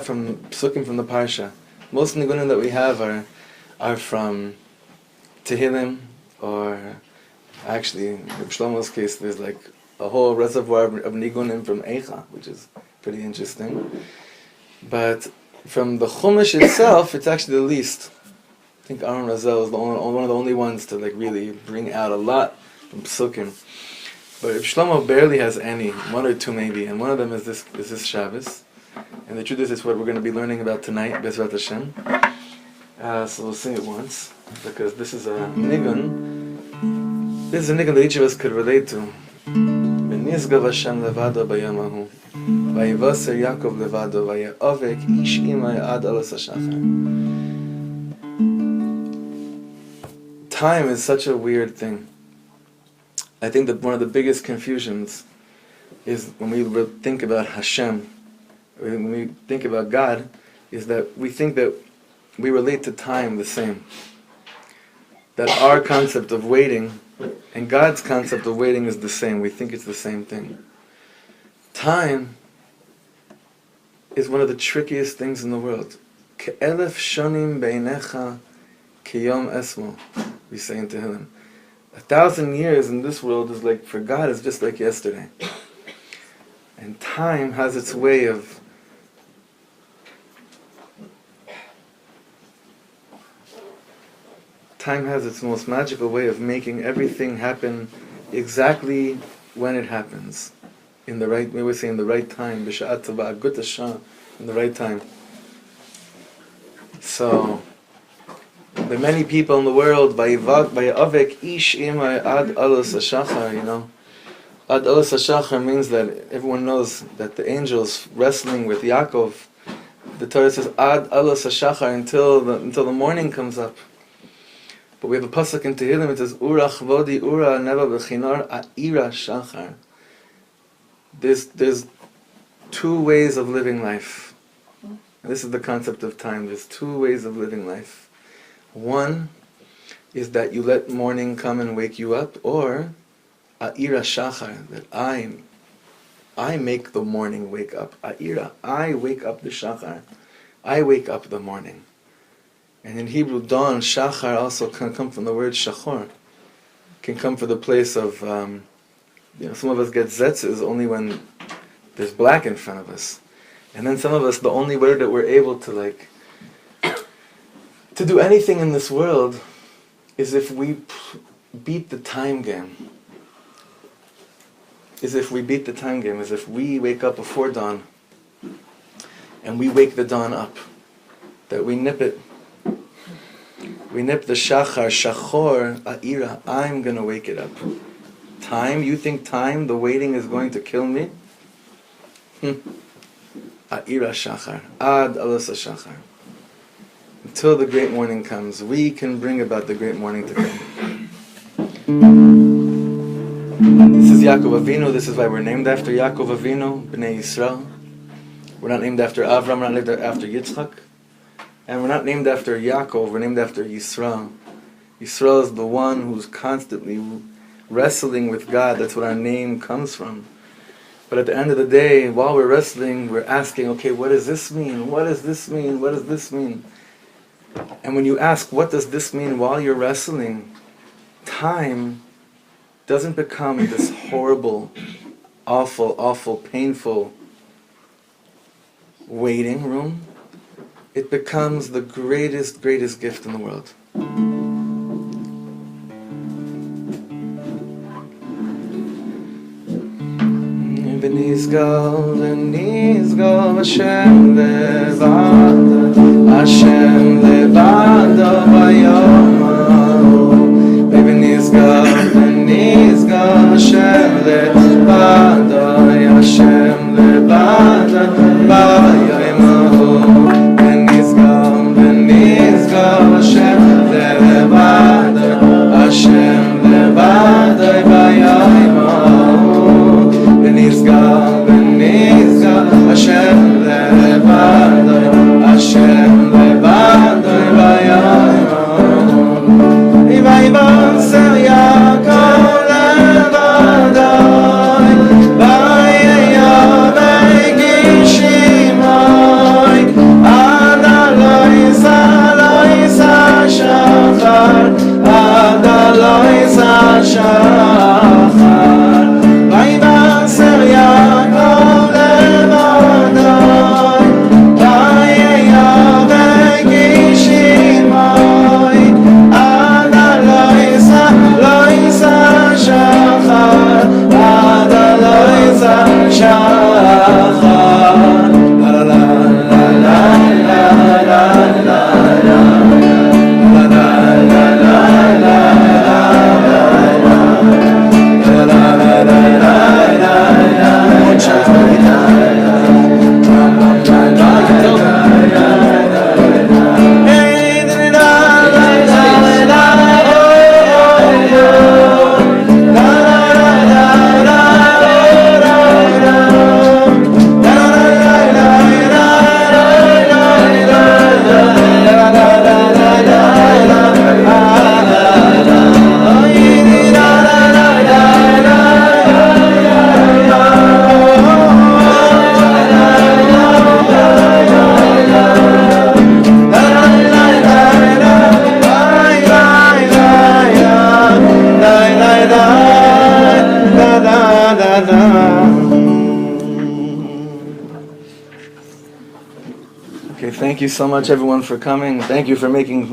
From psukim from the Parsha. Most nigunim that we have are from Tehillim, or actually, in Shlomo's case, there's like a whole reservoir of nigunim from Eicha, which is pretty interesting. But from the Chumash itself, it's actually the least. I think Aaron Razel is one of the only ones to like really bring out a lot from psukim. But Shlomo barely has any, one or two maybe, and one of them is this Shabbos. And the truth is, it's what we're going to be learning about tonight, Bezrat Hashem. So we'll sing it once, because this is a nigun. This is a nigun that each of us could relate to. V'nizgav Hashem levado bayom hahu, vayivaser Yaakov levado, vayeovek ish imay ad alas hashachar. Time is such a weird thing. I think that one of the biggest confusions is when we think about Hashem, when we think about God, is that we think that we relate to time the same. That our concept of waiting and God's concept of waiting is the same. We think it's the same thing. Time is one of the trickiest things in the world. Ke'elef shonim beinecha kiyom esmo, we say in Tehillim. 1,000 years in this world is like, for God, is just like yesterday. And time has its way of time has its most magical way of making everything happen exactly when it happens. In the right, we always say in the right time, b'sha'at tovah, gut hashah, in the right time. So, the many people in the world, vayavek ish imay ad alos hashachar, you know. Ad alos hashachar means that everyone knows that the angels wrestling with Yaakov, the Torah says ad alos hashachar, until the morning comes up. But we have a pasuk in Tehillim, it says ura chvodi ura neva b'chinar a'ira shachar. There's two ways of living life. And this is the concept of time. There's two ways of living life. One is that you let morning come and wake you up, or a'ira shachar, that I make the morning wake up. A'ira, I wake up the shachar. I wake up the morning. And in Hebrew, dawn, shachar, also can come from the word shachor. Can come from the place of, some of us get zetzes only when there's black in front of us. And then some of us, the only way that we're able to to do anything in this world is if we beat the time game. Is if we wake up before dawn and we wake the dawn up. That we nip it. We nip the shachar, shachor, a'ira, I'm going to wake it up. Time, you think time, the waiting is going to kill me? A'ira shachar, ad alos shachar. Until the great morning comes, we can bring about the great morning to come. This is Yaakov Avinu, this is why we're named after Yaakov Avinu, Bnei Yisrael. We're not named after Avram, we're not named after Yitzchak. And we're not named after Yaakov, we're named after Yisrael. Yisrael is the one who's constantly wrestling with God. That's what our name comes from. But at the end of the day, while we're wrestling, we're asking, okay, what does this mean? What does this mean? What does this mean? And when you ask, what does this mean while you're wrestling, time doesn't become this horrible, awful, painful waiting room. It becomes the greatest gift in the world. V'nizgal Hashem levado v'yomo. V'nizgal Hashem levado v'yomo. Hashem levado, Thank you so much, everyone, for coming. Thank you for making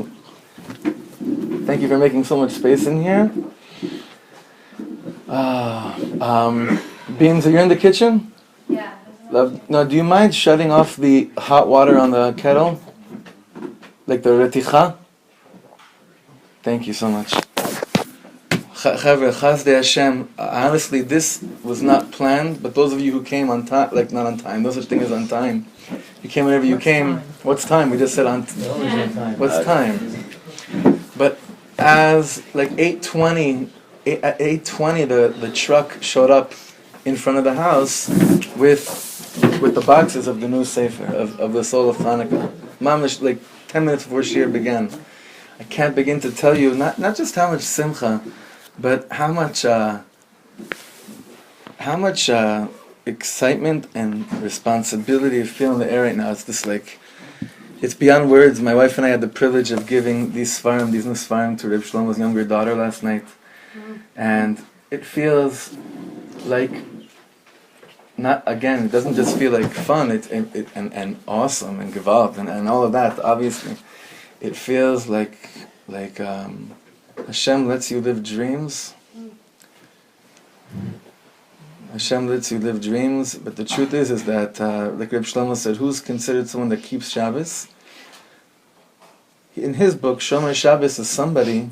so much space in here. Beans, are you in the kitchen? Yeah. Love. No, do you mind shutting off the hot water on the kettle? Like the reticha? Thank you so much. Chavre, Chazdei Hashem, honestly, this was not planned, but those of you who came on time, like not on time, no such thing as on time. You came whenever you came. What's time? We just said on time. What's time? But as like 8:20, at 8:20, the truck showed up in front of the house with the boxes of the new Sefer, of the Soul of Hanukkah. Mamish, like 10 minutes before Shir began. I can't begin to tell you, not just how much simcha, but how much excitement and responsibility I feel in the air right now. It's just like, it's beyond words. My wife and I had the privilege of giving these new Sfarim to Rabbi Shlomo's younger daughter last night. And it feels like, it doesn't just feel like fun, and awesome and gewalt and all of that, obviously. It feels like Hashem lets you live dreams. Hashem lets you live dreams, but the truth is that, like Reb Shlomo said, who's considered someone that keeps Shabbos? In his book, Shomer Shabbos is somebody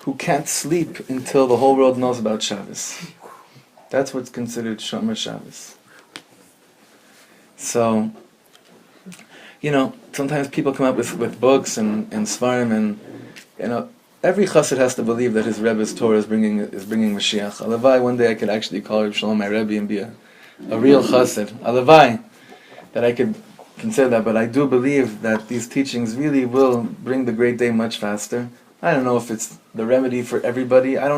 who can't sleep until the whole world knows about Shabbos. That's what's considered Shomer Shabbos. So, sometimes people come up with books and Svarim, and every chassid has to believe that his Rebbe's Torah is bringing Mashiach. Alavai, one day I could actually call Reb Shlomo my Rebbe and be a real chassid. Alavai, that I could consider that, but I do believe that these teachings really will bring the great day much faster. I don't know if it's the remedy for everybody. I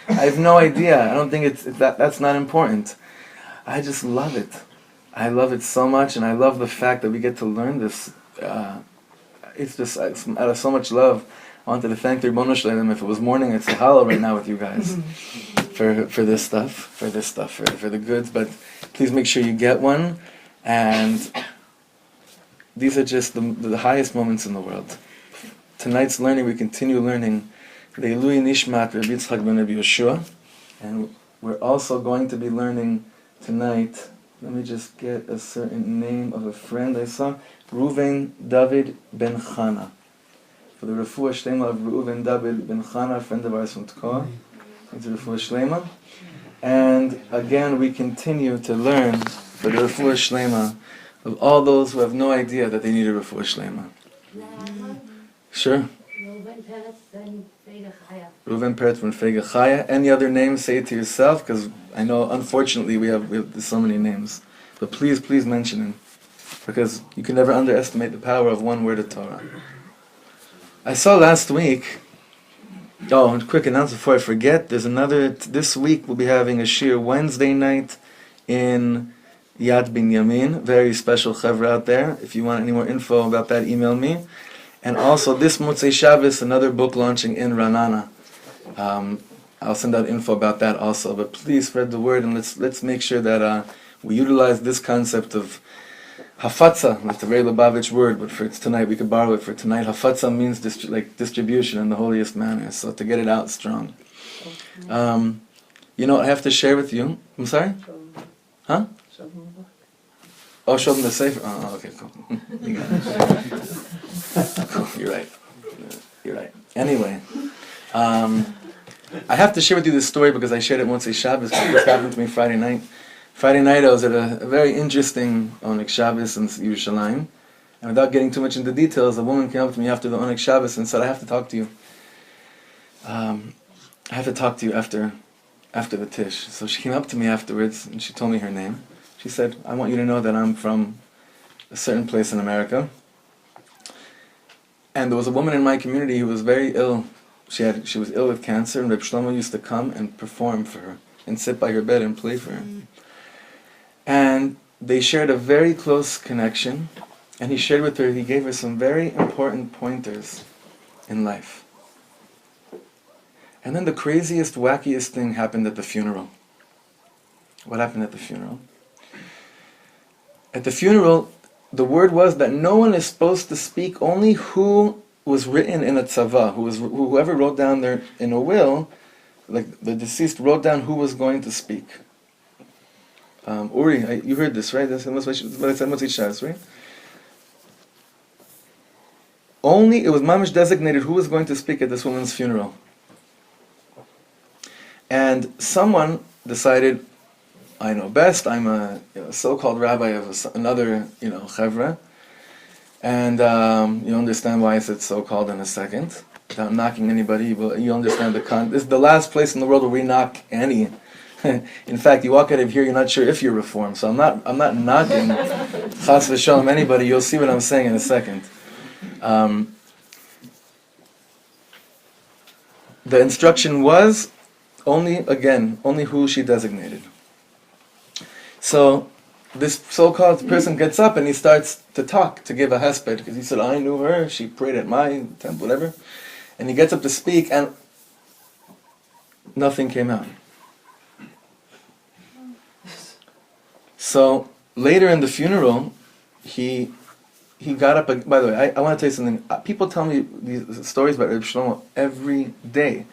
have no idea. I don't think that's not important. I just love it. I love it so much, and I love the fact that we get to learn this. It's out of so much love. I wanted to thank the Ribono Shel Olam. If it was morning, it's a hollow right now with you guys for this stuff, for the goods. But please make sure you get one. And these are just the highest moments in the world. Tonight's learning, we continue learning Leilui Nishmat Rabbi Yitzchak ben Rabbi Yeshua, and we're also going to be learning tonight. Let me just get a certain name of a friend I saw. Reuven David ben Chana. For the Refuah Shlema of Reuven David ben Chana, friend of ours from Tkoa. It's Refuah Shlema. And again, we continue to learn for the Refuah Shlema of all those who have no idea that they need a Refuah Shlema. Sure. Reuven Peretz ben Fega Chaya. Any other names, say it to yourself, because I know, unfortunately, we have so many names. But please mention them, because you can never underestimate the power of one word of Torah. I saw last week, and quick announcement before I forget, this week we'll be having a shir Wednesday night in Yad Binyamin. Very special chevra out there. If you want any more info about that, email me. And also this Motzei Shabbos, another book launching in Ranana. I'll send out info about that also. But please spread the word, and let's make sure that we utilize this concept of hafatza. That's a very Lubavitch word, but for tonight we could borrow it for tonight. Hafatza means distribution in the holiest manner. So to get it out strong. I have to share with you. I'm sorry? Huh? Oh, show them the Sefer. Oh, okay, cool. You got it. Cool, you're right. Anyway, I have to share with you this story because I shared it once a Shabbos. This happened to me Friday night. Friday night I was at a very interesting Oneg Shabbos in Yerushalayim. And without getting too much into details, a woman came up to me after the Oneg Shabbos and said, I have to talk to you. I have to talk to you after the Tish. So she came up to me afterwards and she told me her name. She said, I want you to know that I'm from a certain place in America. And there was a woman in my community who was very ill. She was ill with cancer, and Reb Shlomo used to come and perform for her and sit by her bed and play for her. And they shared a very close connection, and he gave her some very important pointers in life. And then the craziest, wackiest thing happened at the funeral. What happened at the funeral? At the funeral, the word was that no one is supposed to speak, only who was written in a tzava, whoever wrote down there in a will, like the deceased wrote down who was going to speak. Uri, you heard this, right? That's what I said, right? Only, it was mamish designated who was going to speak at this woman's funeral. And someone decided, I know best, I'm a so-called rabbi of another, chevra, and you understand why I said so-called in a second. Without knocking anybody, you understand this is the last place in the world where we knock any. In fact, you walk out of here, you're not sure if you're reformed. So I'm not knocking chas v'shalom anybody. You'll see what I'm saying in a second. The instruction was only who she designated. So this so-called person gets up and he starts to talk, to give a hesped, because he said, I knew her, she prayed at my temple, whatever. And he gets up to speak, and nothing came out. So later in the funeral, he got up. By the way, I want to tell you something. People tell me these stories about Rabbi Shlomo every day.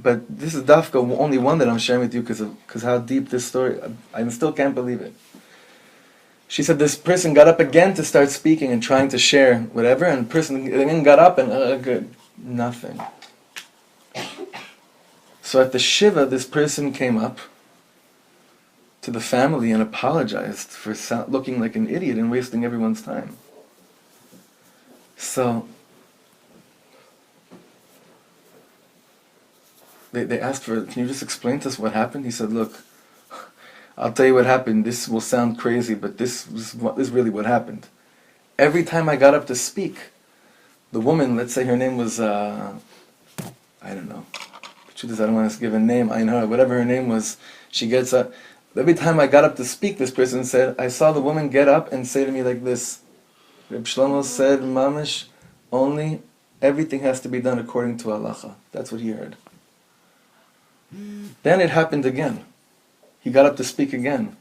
But this is dafka only one that I'm sharing with you because how deep this story. I still can't believe it. She said this person got up again to start speaking and trying to share whatever, and the person again got up and good, nothing. So at the shiva, this person came up to the family and apologized for looking like an idiot and wasting everyone's time. So they asked for, can you just explain to us what happened? He said, look, I'll tell you what happened. This will sound crazy, but this is really what happened. Every time I got up to speak, the woman, let's say her name was, I don't know. The truth is I don't want to give a name. I know whatever her name was, she gets up. Every time I got up to speak, this person said, I saw the woman get up and say to me like this, Reb Shlomo said, mamish, only everything has to be done according to halacha. That's what he heard. Then it happened again. He got up to speak again.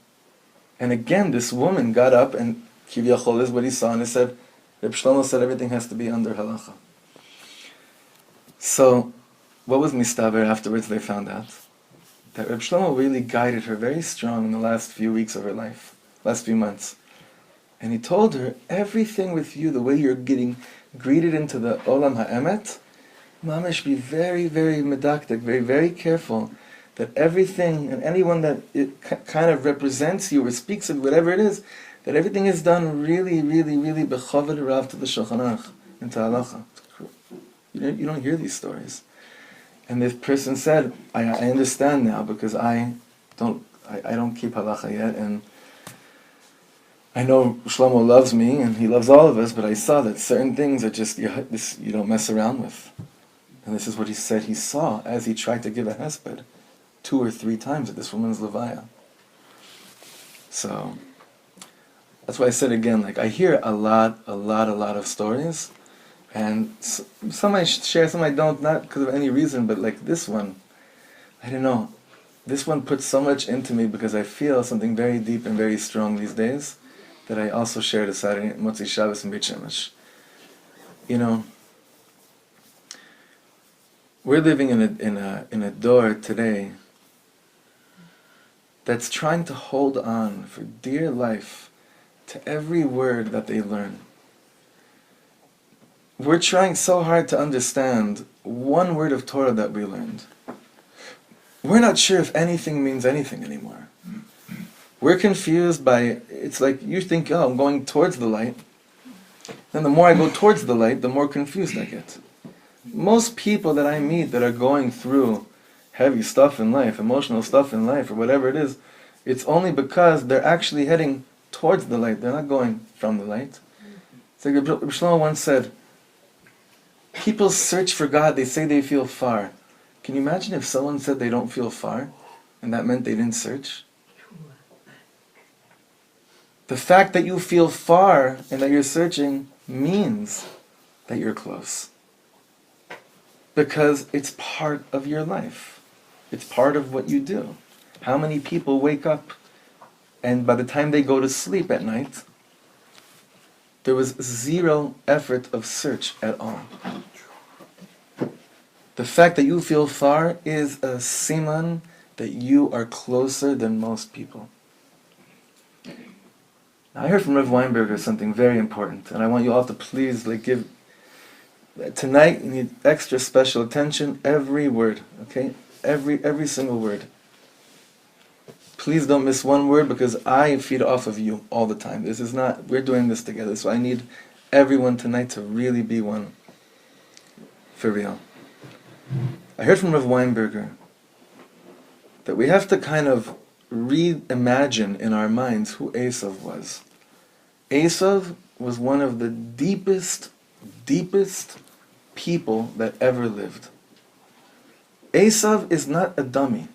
And again, this woman got up and Kivyachol is what he saw, and he said, Reb Shlomo said everything has to be under halacha. So, what was mistaber afterwards? They found out that Reb Shlomo really guided her very strong in the last few weeks of her life, last few months. And he told her, everything with you, the way you're getting greeted into the Olam HaEmet, mamish, be very, very medaktik, very, very careful that everything and anyone that it kind of represents you or speaks of whatever it is, that everything is done really, really, really b'chavod rav to the Shulchan Aruch and to halacha. You don't hear these stories. And this person said, I understand now because I don't keep halacha yet, and I know Shlomo loves me and he loves all of us, but I saw that certain things are just you don't mess around with. And this is what he said he saw as he tried to give a hesped 2 or 3 times at this woman's levaya. So that's why I said again, like I hear a lot of stories, and some I share, some I don't, not because of any reason, but like this one, I don't know. This one puts so much into me because I feel something very deep and very strong these days that I also shared a Saturday Motzi Shabbos in Beit Shemesh. We're living in a door today that's trying to hold on for dear life to every word that they learn. We're trying so hard to understand one word of Torah that we learned. We're not sure if anything means anything anymore. We're confused by, it's like you think, I'm going towards the light. Then the more I go towards the light, the more confused I get. Most people that I meet that are going through heavy stuff in life, emotional stuff in life, or whatever it is, it's only because they're actually heading towards the light. They're not going from the light. It's like Rabbi Shlomo once said, people search for God, they say they feel far. Can you imagine if someone said they don't feel far, and that meant they didn't search? The fact that you feel far and that you're searching means that you're close. Because it's part of your life. It's part of what you do. How many people wake up and by the time they go to sleep at night, There was zero effort of search at all. The fact that you feel far is a siman that you are closer than most people. Now, I heard from Rav Weinberger something very important, and I want you all to please give. Tonight, you need extra special attention. Every word, okay? Every single word. Please don't miss one word, because I feed off of you all the time. This is not, we're doing this together, so I need everyone tonight to really be one. For real. I heard from Rav Weinberger that we have to kind of reimagine in our minds who Esav was. Esav was one of the deepest people that ever lived. Esav is not a dummy.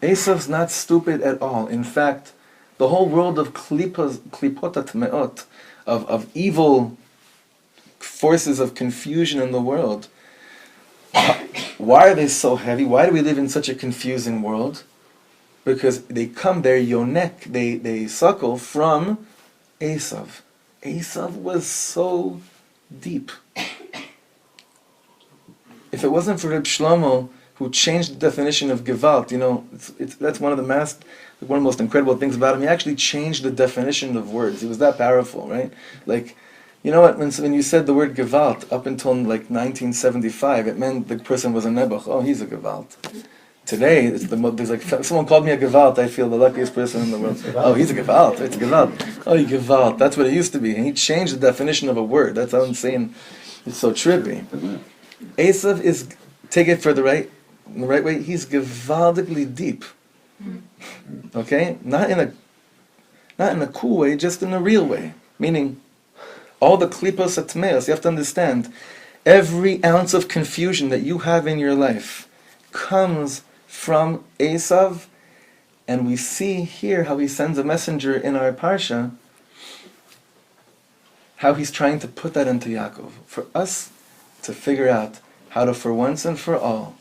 Esav's not stupid at all. In fact, the whole world of klipotat me'ot, of evil forces of confusion in the world, why are they so heavy? Why do we live in such a confusing world? Because they're yonek, they suckle from Esav. Esav was so deep. If it wasn't for Reb Shlomo, who changed the definition of Gewalt, that's one of the most incredible things about him. He actually changed the definition of words. He was that powerful, right? You know what? When you said the word Gewalt up until 1975, it meant the person was a nebuch. Oh, he's a Gewalt. Today, there's someone called me a Gewalt, I feel the luckiest person in the world. Oh, he's a Gewalt. It's a Gewalt. Oh, you Gewalt. That's what it used to be. And he changed the definition of a word. That's how insane. It's so trippy. Esav is, take it for the right way, he's gewaldigly deep. Okay? Not in a cool way, just in a real way. Meaning, all the klipos atmeos, you have to understand, every ounce of confusion that you have in your life comes from Esav, and we see here how he sends a messenger in our Parsha, how he's trying to put that into Yaakov. For us to figure out how to, for once and for all,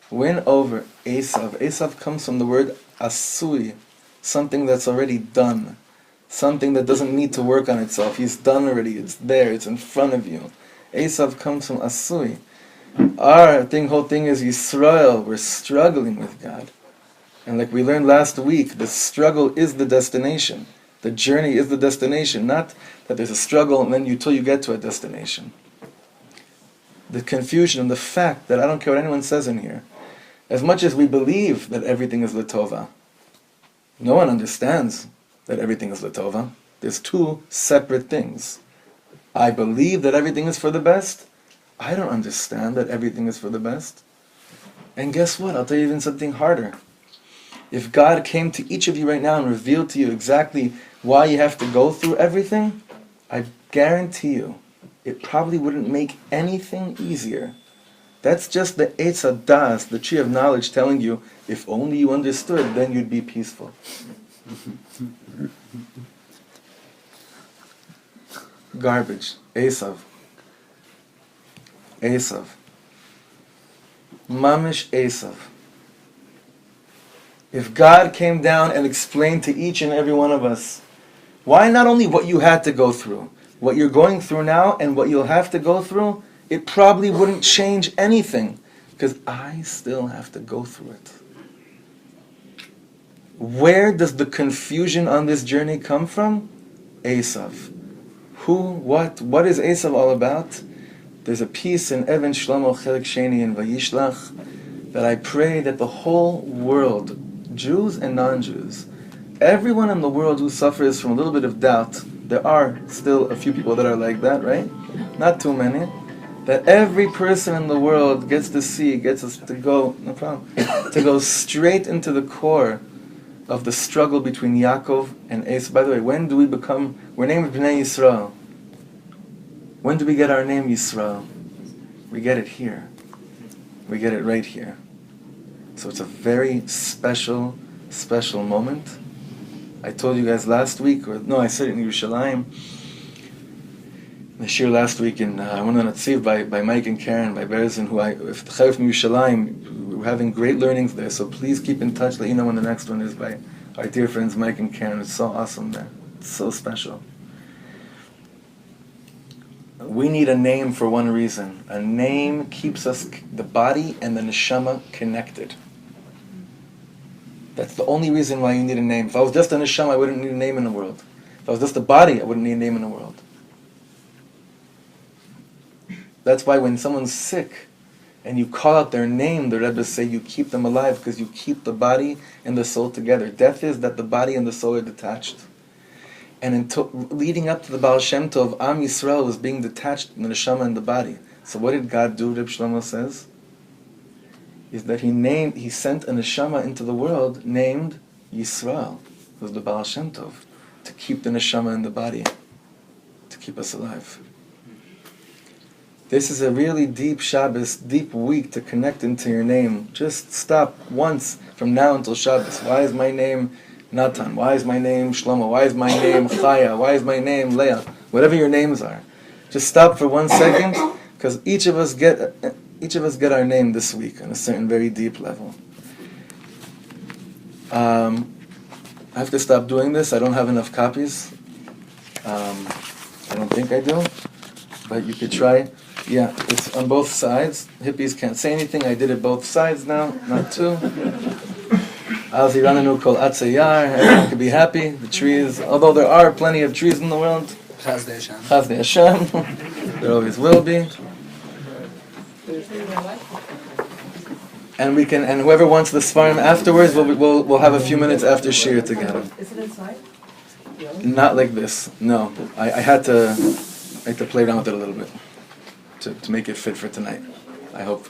win over Esav. Esav comes from the word asui, something that's already done, something that doesn't need to work on itself. He's done already, it's there, it's in front of you. Esav comes from asui. Our whole thing is Yisrael, we're struggling with God. And like we learned last week, the struggle is the destination. The journey is the destination, not that there's a struggle and then until you get to a destination. The confusion and the fact that I don't care what anyone says in here, as much as we believe that everything is Latova, no one understands that everything is Latova. There's two separate things. I believe that everything is for the best. I don't understand that everything is for the best. And guess what? I'll tell you even something harder. If God came to each of you right now and revealed to you exactly why you have to go through everything, I guarantee you, it probably wouldn't make anything easier. That's just the Eitz HaDas, the tree of knowledge, telling you, if only you understood, then you'd be peaceful. Garbage. Esav. Mamish Esav. If God came down and explained to each and every one of us, why not only what you had to go through, what you're going through now and what you'll have to go through, it probably wouldn't change anything, because I still have to go through it. Where does the confusion on this journey come from? Esav. What is Esav all about? There's a piece in Even Shlomo Chelik Sheni in Vayishlach that I pray that the whole world, Jews and non-Jews, everyone in the world who suffers from a little bit of doubt, there are still a few people that are like that, right? Not too many. That every person in the world gets us to go, no problem, to go straight into the core of the struggle between Yaakov and Esav. By the way, when do we're named Bnei Yisrael? When do we get our name Yisrael? We get it here. We get it right here. So it's a very special moment. I told you guys last week, I said it in Yerushalayim, the shir last week in I went on a tziv by Mike and Karen, by Berzin, if the Chayyim from Yerushalayim, we're having great learnings there, so please keep in touch, let you know when the next one is by our dear friends Mike and Karen. It's so awesome there. It's so special. We need a name for one reason. A name keeps us, the body and the neshama, connected. That's the only reason why you need a name. If I was just a neshama, I wouldn't need a name in the world. If I was just a body, I wouldn't need a name in the world. That's why when someone's sick and you call out their name, the Rebbe say you keep them alive because you keep the body and the soul together. Death is that the body and the soul are detached. And until, leading up to the Baal Shem Tov, Am Yisrael was being detached in the neshama and the body. So what did God do, Reb Shlomo says? Is that he sent a neshama into the world named Yisrael, who was the Baal Shem Tov, to keep the neshama in the body, to keep us alive. This is a really deep Shabbos, deep week to connect into your name. Just stop once from now until Shabbos. Why is my name Natan? Why is my name Shlomo? Why is my name Chaya? Why is my name Leah? Whatever your names are. Just stop for 1 second, because each of us get our name this week on a certain very deep level. I have to stop doing this. I don't have enough copies. I don't think I do, but you could try. Yeah, it's on both sides. Hippies can't say anything. I did it both sides now, not two. Al Zirananu Kol Atzayar. Everyone can be happy. The trees, although there are plenty of trees in the world. Chaz de Hashem. Chaz de Hashem. There always will be. And we can, and whoever wants the Sfarim afterwards, we'll have a few minutes after Shir together. Is it inside? Not like this. No, I had to play around with it a little bit to make it fit for tonight. I hope.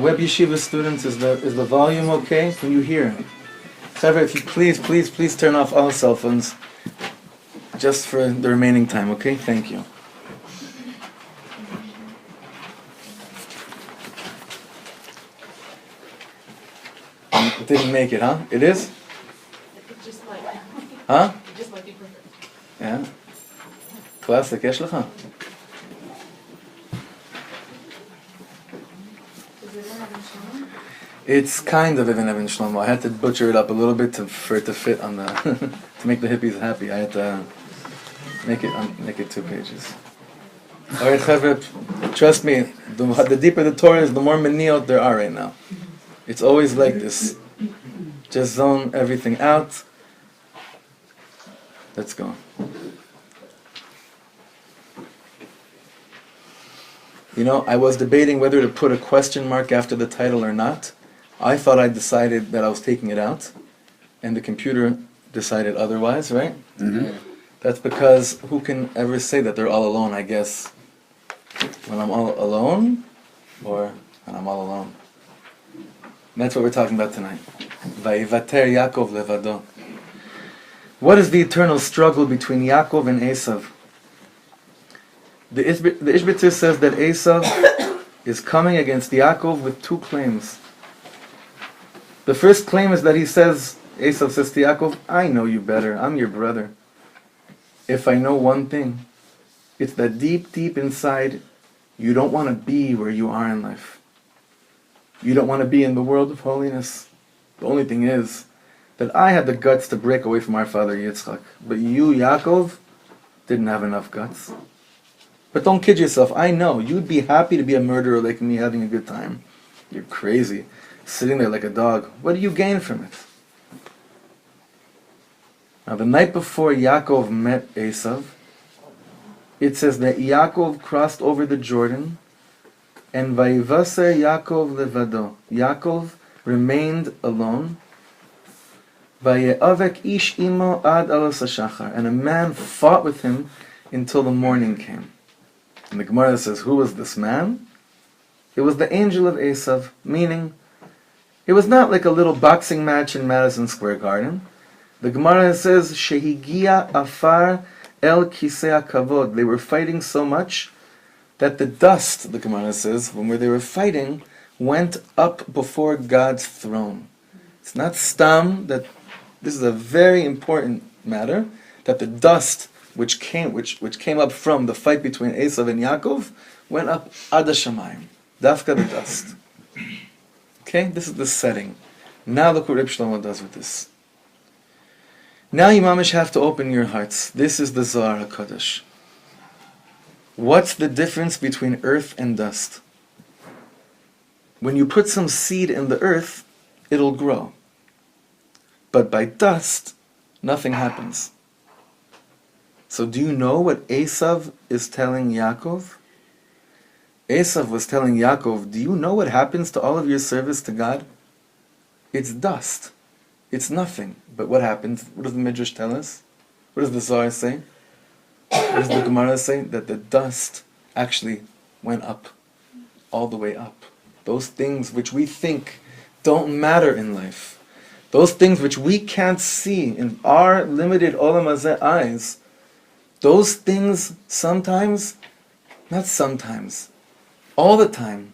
Web Yeshiva students, is the volume okay? Can you hear? However, if you please turn off all cell phones just for the remaining time, okay? Thank you. It didn't make it, huh? It is? It just might. Huh? It just might be perfect. Yeah. Classic, יש לך? It's kind of Ibn Shlomo. I had to butcher it up a little bit for it to fit on the to make the hippies happy. I had to make it 2 pages. All right, Chavre, trust me. The deeper the Torah is, the more meniot there are right now. It's always like this. Just zone everything out. Let's go. You know, I was debating whether to put a question mark after the title or not. I thought I decided that I was taking it out, and the computer decided otherwise, right? Mm-hmm. That's because who can ever say that they're all alone, I guess? When I'm all alone, or when I'm all alone? And that's what we're talking about tonight. Vayivater Yaakov levado. What is the eternal struggle between Yaakov and Esav? The Ishbitzer says that Esav is coming against Yaakov with 2 claims. The first claim is that Esav says to Yaakov, I know you better, I'm your brother. If I know one thing, it's that deep inside, you don't want to be where you are in life. You don't want to be in the world of holiness. The only thing is that I had the guts to break away from our father Yitzchak, but you, Yaakov, didn't have enough guts. But don't kid yourself, I know, you'd be happy to be a murderer like me having a good time. You're crazy, sitting there like a dog. What do you gain from it? Now the night before Yaakov met Esav, it says that Yaakov crossed over the Jordan, and Vayivaser Yaakov levado. Yaakov remained alone. Vayeavek ish imo ad alos hashachar. And a man fought with him until the morning came. And the Gemara says, who was this man? It was the angel of Esav, meaning it was not like a little boxing match in Madison Square Garden. The Gemara says, Shehigia afar el kisei kavod. They were fighting so much that the dust, the Gemara says, when they were fighting, went up before God's throne. It's not stam, that this is a very important matter, that the dust which came up from the fight between Esav and Yaakov went up ad hashamayim. Dafka the dust. Okay, this is the setting. Now look what Reb Shlomo does with this. Now you mamish have to open your hearts. This is the Zohar HaKadosh. What's the difference between earth and dust? When you put some seed in the earth, it'll grow. But by dust, nothing happens. So do you know what Esav is telling Yaakov? Esav was telling Yaakov, do you know what happens to all of your service to God? It's dust. It's nothing. But what happens? What does the Midrash tell us? What does the Zohar say? What does the Gemara say? That the dust actually went up. All the way up. Those things which we think don't matter in life. Those things which we can't see in our limited Olam Hazeh eyes. Those things sometimes, not sometimes, all the time,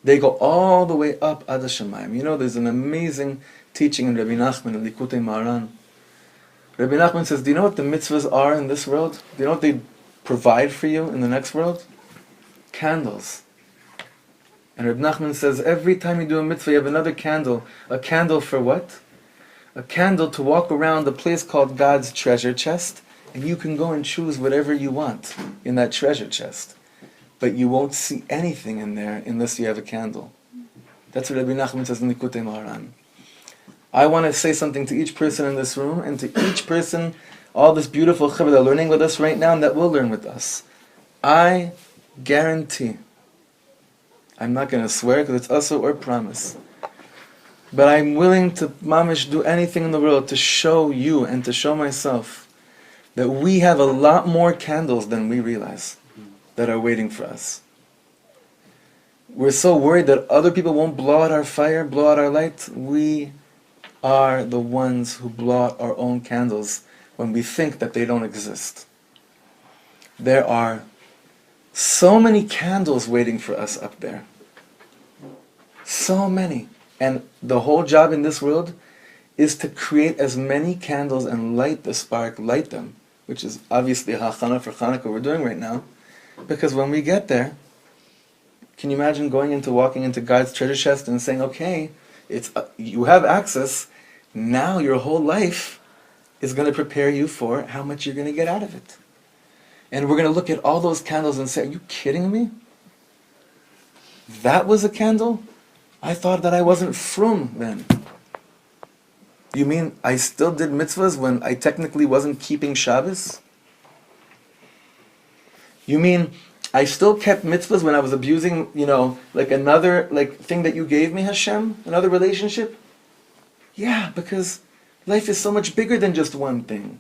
they go all the way up ad hashamayim. You know, there's an amazing teaching in Rabbi Nachman, in Likutei Maharan. Rabbi Nachman says, do you know what the mitzvahs are in this world? Do you know what they provide for you in the next world? Candles. And Rabbi Nachman says, every time you do a mitzvah, you have another candle. A candle for what? A candle to walk around a place called God's treasure chest, and you can go and choose whatever you want in that treasure chest. But you won't see anything in there unless you have a candle. That's what Rabbi Nachman says in Likutei Maharan. I want to say something to each person in this room, and to each person, all this beautiful chibur that are learning with us right now, and that will learn with us. I guarantee, I'm not going to swear because it's also or promise, but I'm willing to mamish do anything in the world to show you and to show myself that we have a lot more candles than we realize that are waiting for us. We're so worried that other people won't blow out our fire, blow out our light. We are the ones who blow out our own candles when we think that they don't exist. There are so many candles waiting for us up there. So many. And the whole job in this world is to create as many candles and light the spark, light them, which is obviously hachana for Hanukkah we're doing right now. Because when we get there, can you imagine walking into God's treasure chest and saying, okay, you have access, now your whole life is going to prepare you for how much you're going to get out of it. And we're going to look at all those candles and say, are you kidding me? That was a candle? I thought that I wasn't frum then. You mean I still did mitzvahs when I technically wasn't keeping Shabbos? You mean I still kept mitzvahs when I was abusing, another thing that you gave me, Hashem? Another relationship? Yeah, because life is so much bigger than just one thing.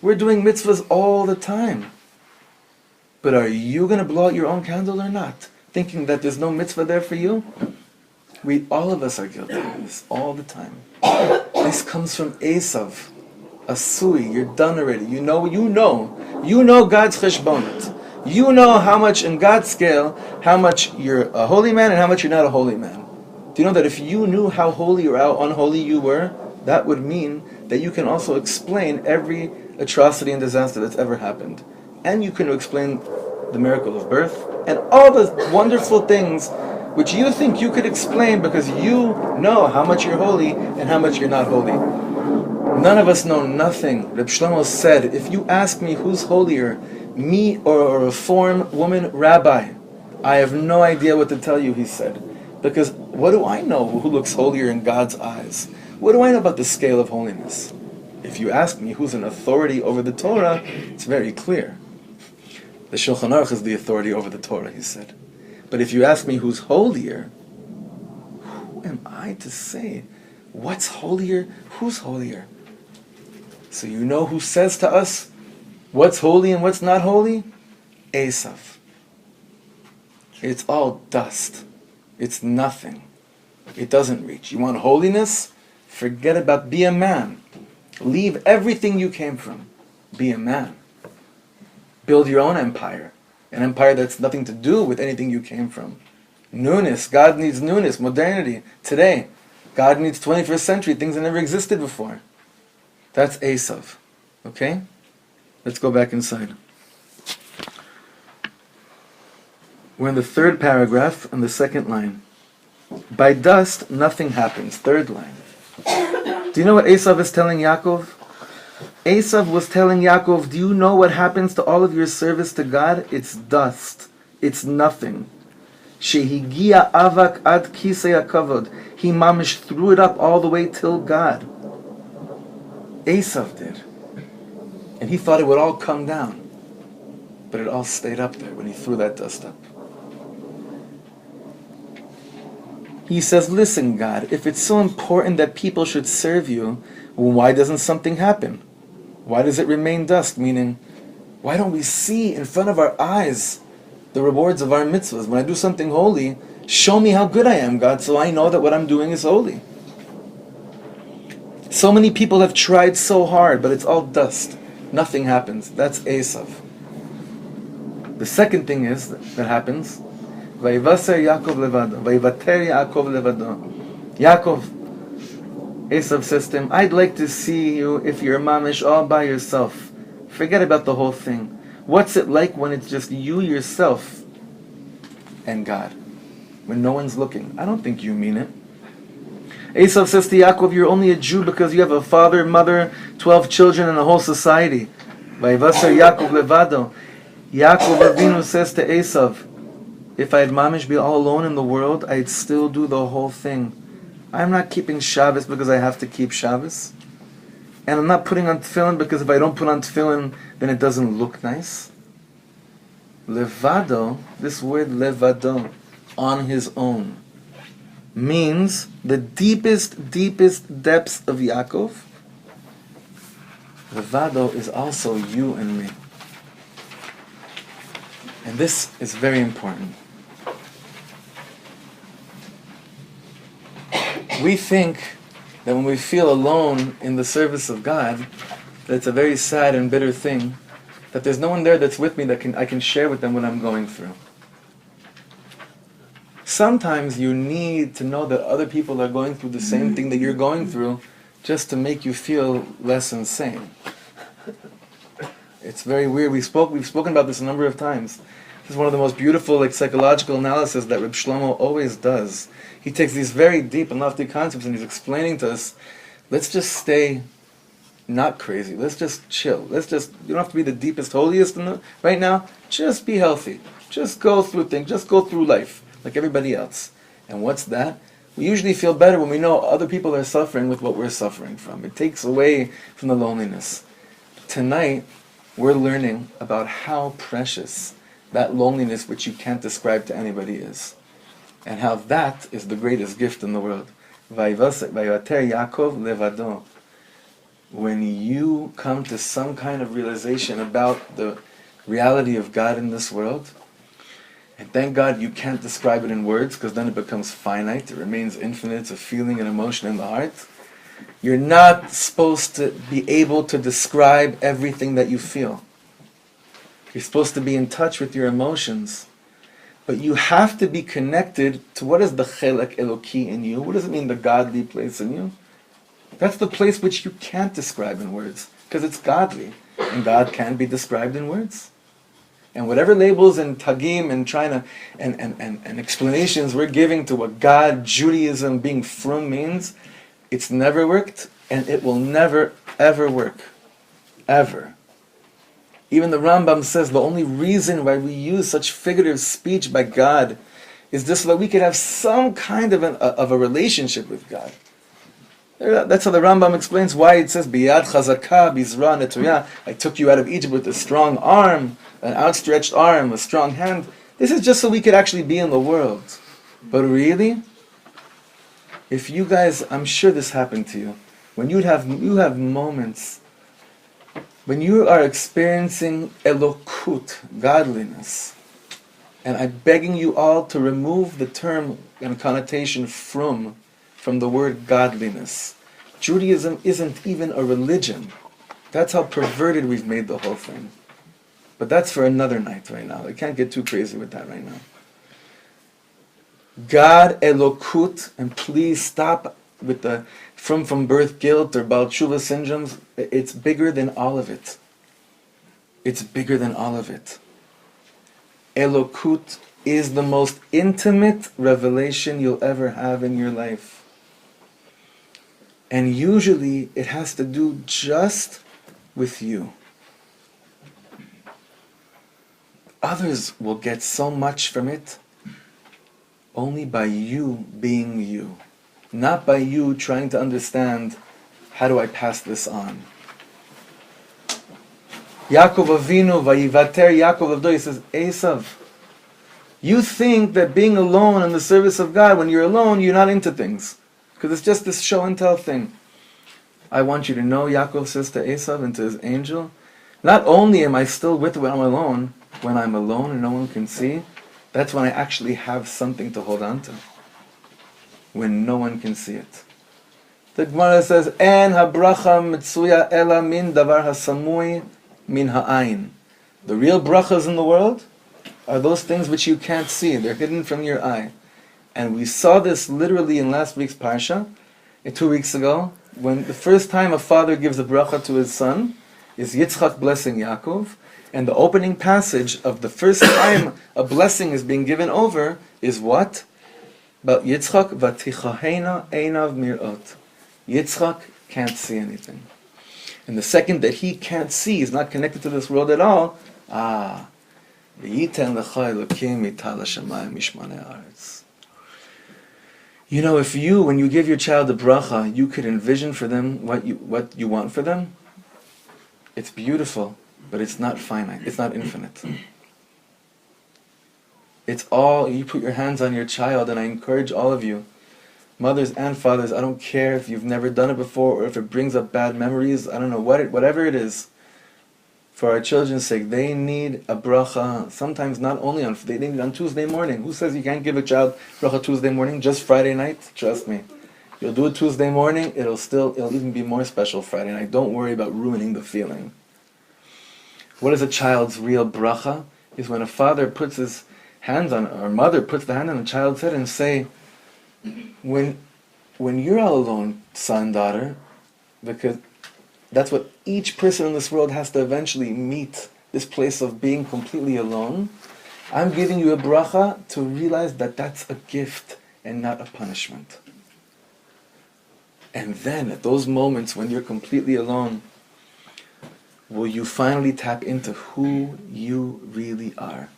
We're doing mitzvahs all the time. But are you going to blow out your own candle or not? Thinking that there's no mitzvah there for you? All of us are guilty of this all the time. This comes from Esav. Asui, you're done already. You know God's cheshbonet. You know how much in God's scale, how much you're a holy man and how much you're not a holy man. Do you know that if you knew how holy or how unholy you were, that would mean that you can also explain every atrocity and disaster that's ever happened. And you can explain the miracle of birth and all the wonderful things which you think you could explain because you know how much you're holy and how much you're not holy. None of us know nothing. Reb Shlomo said, if you ask me who's holier, me or a reform woman rabbi, I have no idea what to tell you, he said. Because what do I know who looks holier in God's eyes? What do I know about the scale of holiness? If you ask me who's an authority over the Torah, it's very clear. The Shulchan Aruch is the authority over the Torah, he said. But if you ask me who's holier, who am I to say? What's holier? Who's holier? So you know who says to us what's holy and what's not holy? Esav. It's all dust. It's nothing. It doesn't reach. You want holiness? Forget about, be a man. Leave everything you came from. Be a man. Build your own empire. An empire that's nothing to do with anything you came from. Newness. God needs newness, modernity. Today, God needs 21st century, things that never existed before. That's Esav. Okay? Let's go back inside. We're in the third paragraph on the second line. By dust, nothing happens. Third line. Do you know what Esav is telling Yaakov? Esav was telling Yaakov, do you know what happens to all of your service to God? It's dust. It's nothing. Shehigia avak ad kisei hakavod. He mamish threw it up all the way till God. Esav did. And he thought it would all come down. But it all stayed up there when he threw that dust up. He says, listen, God, if it's so important that people should serve you, well, why doesn't something happen? Why does it remain dust? Meaning, why don't we see in front of our eyes the rewards of our mitzvahs? When I do something holy, show me how good I am, God, so I know that what I'm doing is holy. So many people have tried so hard, but it's all dust. Nothing happens. That's Esav. The second thing is that happens, Vayivaser Yaakov levado. Vayivater Yaakov levado. Yaakov, Esav says to him, I'd like to see you if you're mamish all by yourself. Forget about the whole thing. What's it like when it's just you, yourself, and God? When no one's looking. I don't think you mean it. Esav says to Yaakov, you're only a Jew because you have a father, mother, 12 children, and a whole society. Vayivaser Yaakov levado. Yaakov Avinu says to Esav, if I'd mamish be all alone in the world, I'd still do the whole thing. I'm not keeping Shabbos because I have to keep Shabbos. And I'm not putting on tefillin because if I don't put on tefillin, then it doesn't look nice. Levado, this word levado, on his own, means the deepest depths of Yaakov. Levado is also you and me. And this is very important. We think that when we feel alone in the service of God, that it's a very sad and bitter thing, that there's no one there that's with me that I can share with them what I'm going through. Sometimes you need to know that other people are going through the same thing that you're going through just to make you feel less insane. It's very weird. We've spoken about this a number of times. This is one of the most beautiful psychological analysis that Rabbi Shlomo always does. He takes these very deep and lofty concepts and he's explaining to us, let's just stay not crazy. Let's just chill. You don't have to be the deepest, holiest right now. Just be healthy. Just go through things. Just go through life like everybody else. And what's that? We usually feel better when we know other people are suffering with what we're suffering from. It takes away from the loneliness. Tonight, we're learning about how precious that loneliness which you can't describe to anybody is. And how that is the greatest gift in the world. Vayivater Yaakov levado. When you come to some kind of realization about the reality of God in this world, and thank God you can't describe it in words, because then it becomes finite, it remains infinite, it's a feeling and emotion in the heart. You're not supposed to be able to describe everything that you feel. You're supposed to be in touch with your emotions. But you have to be connected to what is the chelek Eloki in you. What does it mean, the godly place in you? That's the place which you can't describe in words, because it's godly. And God can be described in words. And whatever labels and tagim and trying to and explanations we're giving to what God, Judaism, being frum means, it's never worked, and it will never, ever work. Ever. Even the Rambam says the only reason why we use such figurative speech by God is just so that we could have some kind of a relationship with God. That's how the Rambam explains why it says, Biyad chazaka bizra netuya. I took you out of Egypt with a strong arm, an outstretched arm, a strong hand. This is just so we could actually be in the world. But really, if you guys, I'm sure this happened to you, when you have moments when you are experiencing elokut, godliness, and I'm begging you all to remove the term and connotation from the word godliness. Judaism isn't even a religion. That's how perverted we've made the whole thing. But that's for another night right now. I can't get too crazy with that right now. God Elokut, and please stop with the from birth guilt or Baal Tshuva syndromes. It's bigger than all of it. It's bigger than all of it. Elokut is the most intimate revelation you'll ever have in your life. And usually it has to do just with you. Others will get so much from it only by you being you. Not by you trying to understand, how do I pass this on? Yaakov Avinu, Vayivater Yaakov Avdo, he says, Esav, you think that being alone in the service of God, when you're alone, you're not into things. Because it's just this show and tell thing. I want you to know, Yaakov says to Esav and to his angel, not only am I still with when I'm alone and no one can see, that's when I actually have something to hold on to. When no one can see it. The Gemara says, En habracha mitzuya ela min davar hasamui min ha'ayin. The real brachas in the world are those things which you can't see. They're hidden from your eye. And we saw this literally in last week's Parsha, 2 weeks ago, when the first time a father gives a bracha to his son is Yitzchak blessing Yaakov, and the opening passage of the first time a blessing is being given over is what? But Yitzchak vatichahena einav mirot. Yitzchak can't see anything. And the second that he can't see, is not connected to this world at all, v'yiten lecha Elokim mitala shamayim mishmanei haaretz. You know, if you, when you give your child a bracha, you could envision for them what you want for them, it's beautiful, but it's not finite, it's not infinite. It's all, you put your hands on your child, and I encourage all of you, mothers and fathers, I don't care if you've never done it before, or if it brings up bad memories, I don't know, whatever it is, for our children's sake, they need a bracha, sometimes not only they need it on Tuesday morning. Who says you can't give a child bracha Tuesday morning, just Friday night? Trust me. You'll do it Tuesday morning, it'll even be more special Friday night. Don't worry about ruining the feeling. What is a child's real bracha? Is when a father puts his hands on, or mother puts the hand on a child's head and say, when you're all alone, son, daughter, because that's what each person in this world has to eventually meet, this place of being completely alone. I'm giving you a bracha to realize that that's a gift and not a punishment. And then at those moments when you're completely alone, will you finally tap into who you really are?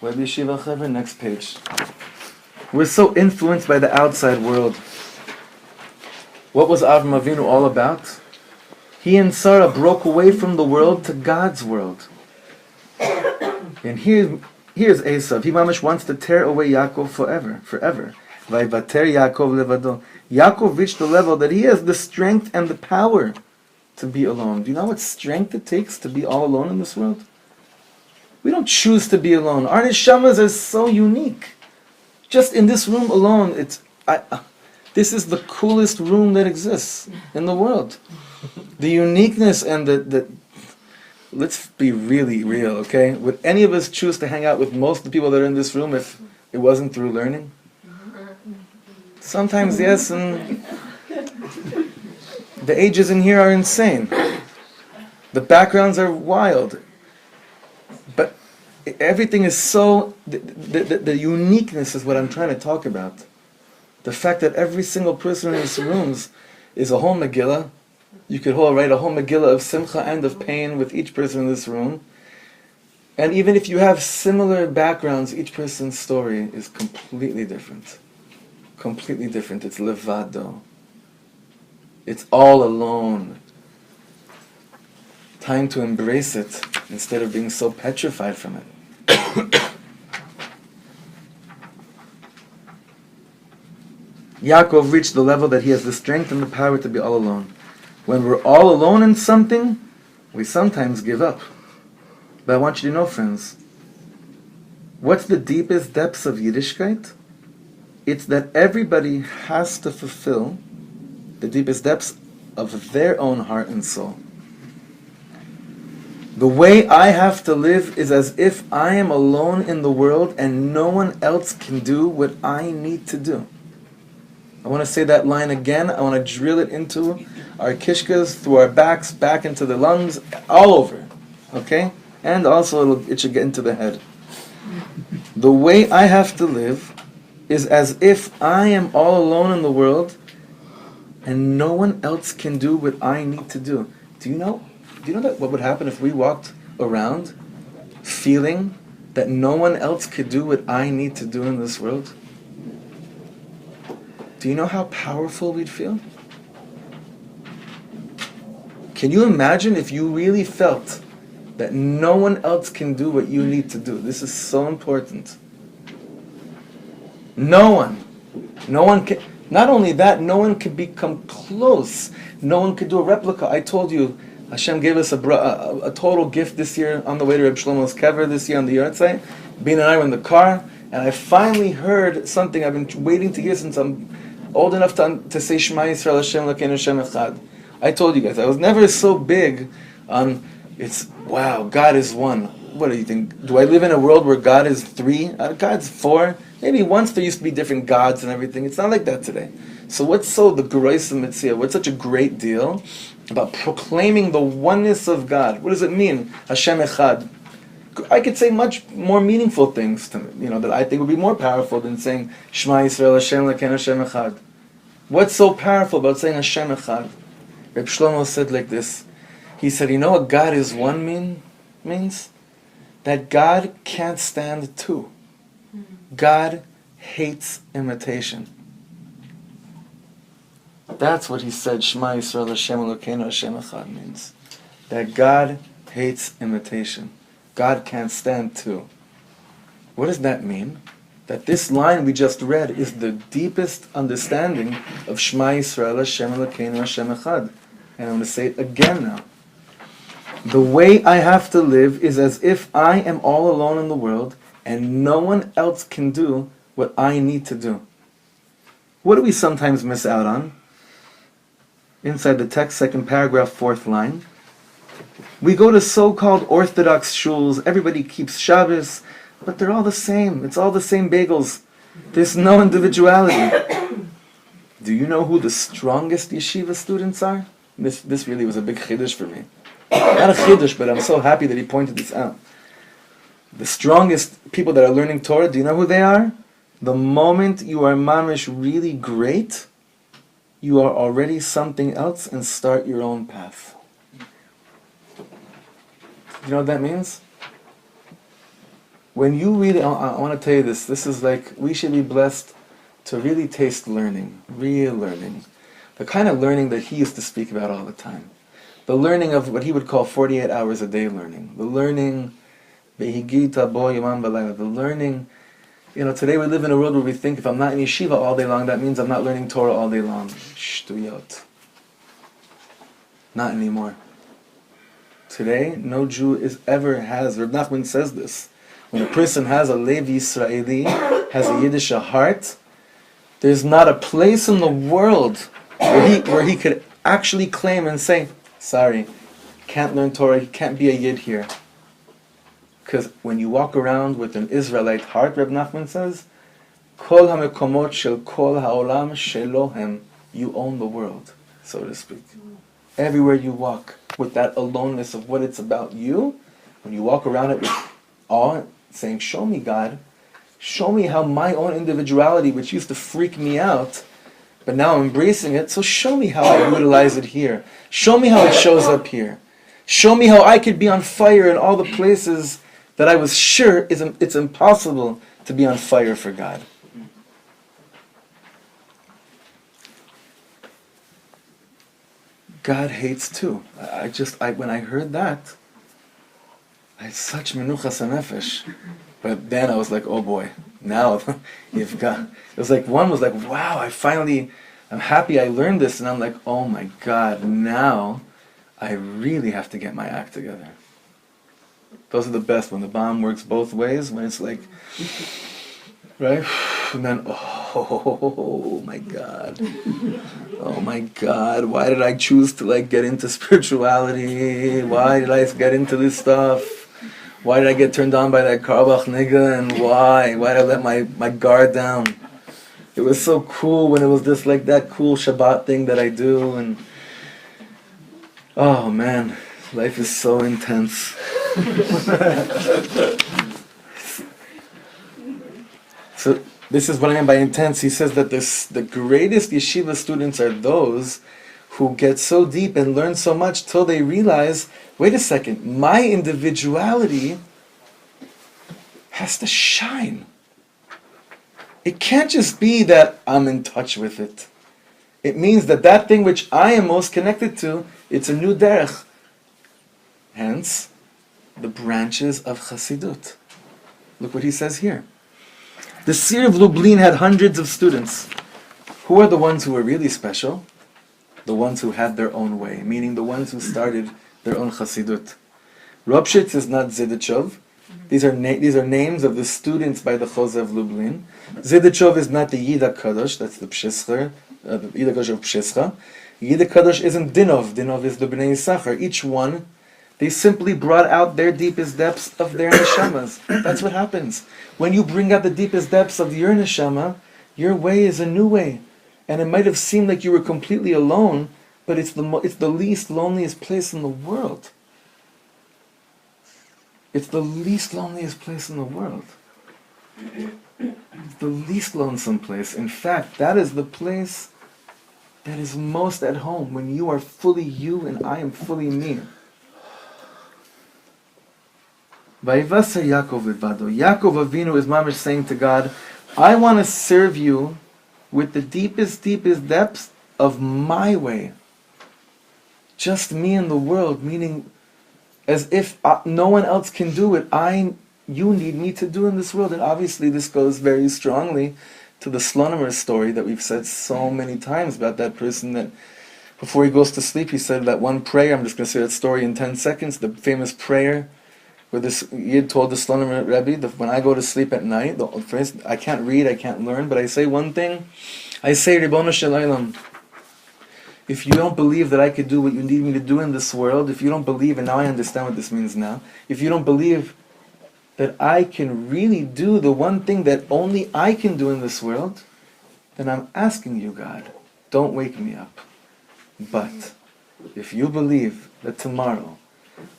Web Yeshiva Chaver, next page. We're so influenced by the outside world. What was Avram Avinu all about? He and Sarah broke away from the world to God's world. And here's Esav. He mamish wants to tear away Yaakov forever. Vayvater Yaakov levado. Yaakov reached the level that he has the strength and the power to be alone. Do you know what strength it takes to be all alone in this world? We don't choose to be alone. Our neshamas are so unique. Just in this room alone, this is the coolest room that exists in the world. The uniqueness and the let's be really real, okay? Would any of us choose to hang out with most of the people that are in this room if it wasn't through learning? Sometimes yes, and the ages in here are insane. The backgrounds are wild. But everything is so, the uniqueness is what I'm trying to talk about. The fact that every single person in this room is a whole Megillah. You could write a whole Megillah of simcha and of pain with each person in this room. And even if you have similar backgrounds, each person's story is completely different. Completely different. It's levado. It's all alone. Time to embrace it instead of being so petrified from it. Yaakov reached the level that he has the strength and the power to be all alone. When we're all alone in something, we sometimes give up. But I want you to know, friends, what's the deepest depths of Yiddishkeit? It's that everybody has to fulfill the deepest depths of their own heart and soul. The way I have to live is as if I am alone in the world and no one else can do what I need to do. I want to say that line again. I want to drill it into our kishkas, through our backs, back into the lungs, all over. Okay? And also it should get into the head. The way I have to live is as if I am all alone in the world and no one else can do what I need to do. Do you know that what would happen if we walked around feeling that no one else could do what I need to do in this world? Do you know how powerful we'd feel? Can you imagine if you really felt that no one else can do what you need to do? This is so important. No one can. Not only that, no one could become close. No one could do a replica. I told you, Hashem gave us a total gift this year on the way to Rabbi Shlomo's kever this year on the yard site. Bean and I were in the car, and I finally heard something I've been waiting to hear since I'm old enough to say Shema Yisrael Hashem Elokeinu Hashem Echad. I told you guys, I was never so big on, wow, God is one. What do you think? Do I live in a world where God is three? God's four? Maybe once there used to be different gods and everything. It's not like that today. So what's so the Geroisa Mitzvah? What's such a great deal about proclaiming the oneness of God? What does it mean? Hashem Echad. I could say much more meaningful things that I think would be more powerful than saying Shema Yisrael Hashem Elokeinu Hashem Echad. What's so powerful about saying Hashem Echad? Rabbi Shlomo said like this. He said, you know what God is one means? That God can't stand two. God hates imitation. That's what he said, Shema Yisrael Hashem Elokeinu Hashem Echad means. That God hates imitation. God can't stand two. What does that mean? That this line we just read is the deepest understanding of Shema Yisrael Hashem Elokeinu Hashem Echad. And I'm going to say it again now. The way I have to live is as if I am all alone in the world and no one else can do what I need to do. What do we sometimes miss out on? Inside the text, second paragraph, fourth line. We go to so-called Orthodox shuls, everybody keeps Shabbos, but they're all the same. It's all the same bagels. There's no individuality. Do you know who the strongest yeshiva students are? This really was a big chiddush for me. Not a chiddush, but I'm so happy that he pointed this out. The strongest people that are learning Torah, do you know who they are? The moment you are mamish really great, you are already something else and start your own path. You know what that means? When you really, I want to tell you this is like, we should be blessed to really taste learning, real learning. The kind of learning that he used to speak about all the time. The learning of what he would call 48 hours a day learning. The learning, the learning, today we live in a world where we think if I'm not in yeshiva all day long, that means I'm not learning Torah all day long. Shtuyot. Not anymore. Today, no Jew ever has, Reb Nachman says this, when a person has a Lev Yisraeli, has a Yiddish heart, there's not a place in the world where he could actually claim and say, sorry, can't learn Torah, can't be a Yid here. Because when you walk around with an Israelite heart, Reb Nachman says, Kol hamekomot shel kol haolam shelohem, you own the world, so to speak. Everywhere you walk, with that aloneness of what it's about you, when you walk around it with awe, saying, show me God, show me how my own individuality, which used to freak me out, but now I'm embracing it, so show me how I utilize it here. Show me how it shows up here. Show me how I could be on fire in all the places that I was sure it's impossible to be on fire for God. God hates too. When I heard that, I had such menuchas hanefesh. But then I was like, oh boy, now you've got. It was like one was like, wow, I'm happy I learned this, and I'm like, oh my God, now I really have to get my act together. Those are the best when the bomb works both ways. When it's like, right, and then oh my God. Oh my God, why did I choose to like get into spirituality? Why did I get into this stuff? Why did I get turned on by that Karbach nigga? And why? Why did I let my guard down? It was so cool when it was just like that cool Shabbat thing that I do. And oh man, life is so intense. So this is what I mean by intense. He says that the greatest yeshiva students are those who get so deep and learn so much till they realize, wait a second, my individuality has to shine. It can't just be that I'm in touch with it. It means that that thing which I am most connected to, it's a new derech. Hence, the branches of Chassidut. Look what he says here. The Sir of Lublin had hundreds of students. Who are the ones who were really special? The ones who had their own way, meaning the ones who started their own Chassidut. Ropshitz is not Zidichov. These are names of the students by the Chose of Lublin. Zidichov is not the Yida Kadosh, that's the Pshischer, the Yida Kadosh of Pshischa. Yida Kadosh isn't Dinov. Dinov is the Bnei Yisachar. Each one, they simply brought out their deepest depths of their neshamas. That's what happens. When you bring out the deepest depths of your neshama, your way is a new way. And it might have seemed like you were completely alone, but it's the least loneliest place in the world. It's the least loneliest place in the world. It's the least lonesome place. In fact, that is the place that is most at home, when you are fully you and I am fully me. Vayivasa Yaakov Vidvado. Yaakov Avinu is mamish saying to God, I want to serve you with the deepest depths of my way. Just me in the world, meaning as if no one else can do it. You need me to do in this world. And obviously this goes very strongly to the Slonomer story that we've said so many times about that person that before he goes to sleep, he said that one prayer. I'm just going to say that story in 10 seconds. The famous prayer where this Yid told the Slonomer Rabbi that when I go to sleep at night, I can't read, I can't learn, but I say one thing. I say, Ribono Shel Olam, if you don't believe that I could do what you need me to do in this world, if you don't believe, and now I understand what this means now, if you don't believe that I can really do the one thing that only I can do in this world, then I'm asking you, God, don't wake me up. But if you believe that tomorrow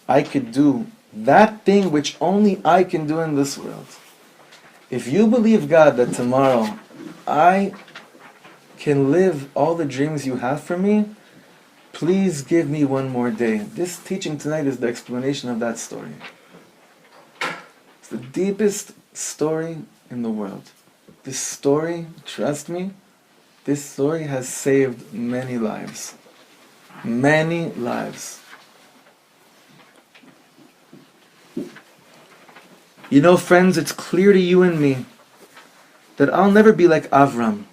I could do that thing which only I can do in this world, if you believe, God, that tomorrow I can live all the dreams you have for me, please give me one more day. This teaching tonight is the explanation of that story. It's the deepest story in the world. This story, trust me, this story has saved many lives. Many lives. You know, friends, it's clear to you and me that I'll never be like Avram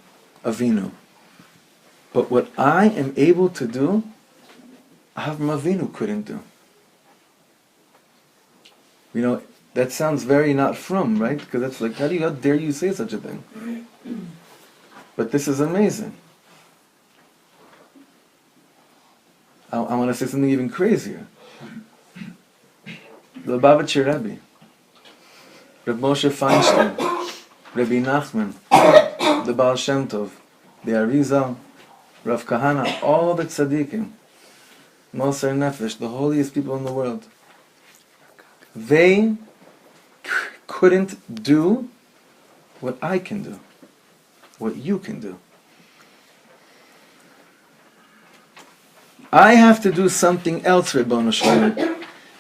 Avinu. But what I am able to do, Avram Avinu couldn't do. You know, that sounds very not from, right? Because that's like, how dare you say such a thing? But this is amazing. I want to say something even crazier. The Lubavitcher Rabbi, Reb Moshe Feinstein, Rabbi Nachman, the Baal Shem Tov, the Arizal, Rav Kahana, all the tzaddikim, Moser Nefesh, the holiest people in the world, they couldn't do what I can do, what you can do. I have to do something else, Ribono Shel Olam.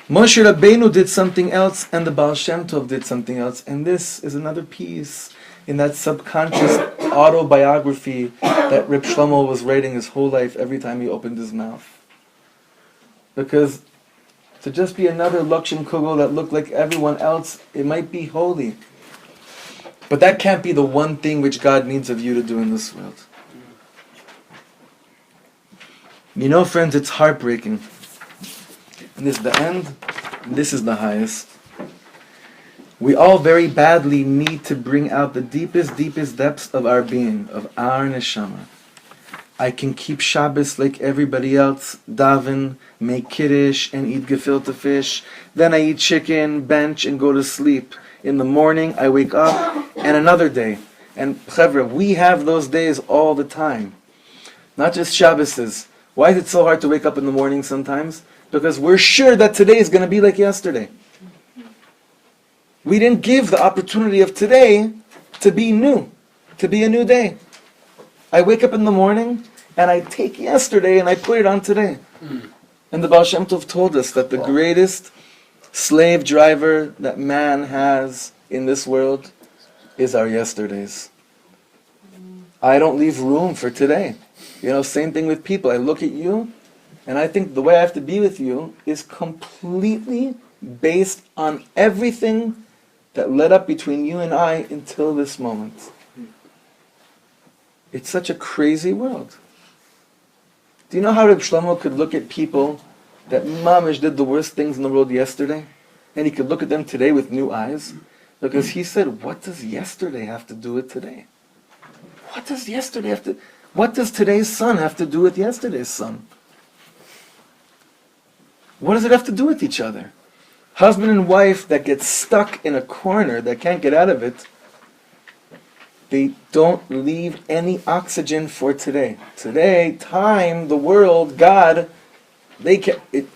Moshe Rabbeinu did something else, and the Baal Shem Tov did something else, and this is another piece in that subconscious autobiography that Reb Shlomo was writing his whole life every time he opened his mouth. Because to just be another Lakshan Kugel that looked like everyone else, it might be holy. But that can't be the one thing which God needs of you to do in this world. You know, friends, it's heartbreaking. And this is the end, and this is the highest. We all very badly need to bring out the deepest, deepest depths of our being, of our neshama. I can keep Shabbos like everybody else, daven, make kiddush, and eat gefilte fish. Then I eat chicken, bench, and go to sleep. In the morning, I wake up, and another day. And chevra, we have those days all the time. Not just Shabbos. Why is it so hard to wake up in the morning sometimes? Because we're sure that today is going to be like yesterday. We didn't give the opportunity of today to be new, to be a new day. I wake up in the morning and I take yesterday and I put it on today. And the Baal Shem Tov told us that the greatest slave driver that man has in this world is our yesterdays. I don't leave room for today. Same thing with people. I look at you and I think the way I have to be with you is completely based on everything that led up between you and I until this moment. It's such a crazy world. Do you know how Rabbi Shlomo could look at people that mamish did the worst things in the world yesterday, and he could look at them today with new eyes? Because he said, what does yesterday have to do with today? What does today's sun have to do with yesterday's sun? What does it have to do with each other? Husband and wife that get stuck in a corner, that can't get out of it, they don't leave any oxygen for today. Today, time, the world, God,